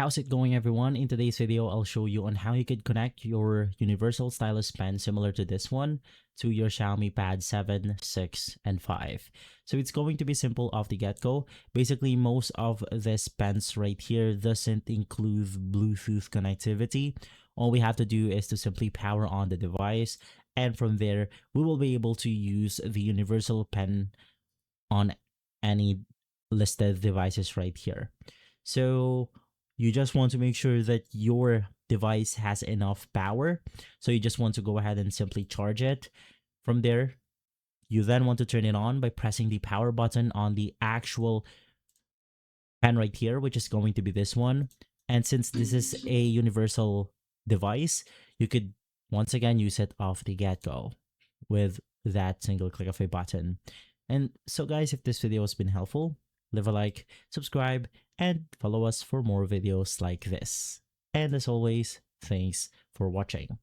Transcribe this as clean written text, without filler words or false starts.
How's it going, everyone? In today's video, I'll show you on how you could connect your universal stylus pen similar to this one to your Xiaomi Pad 7, 6, and 5. So it's going to be simple off the get-go. Basically, most of this pens right here doesn't include Bluetooth connectivity. All we have to do is to simply power on the device, and from there, we will be able to use the universal pen on any listed devices right here. So you just want to make sure that your device has enough power. So you just want to go ahead and simply charge it. From there, you then want to turn it on by pressing the power button on the actual pen right here, which is going to be this one. And since this is a universal device, you could once again use it off the get-go with that single click of a button. And so guys, if this video has been helpful, leave a like, subscribe, and follow us for more videos like this. And as always, thanks for watching.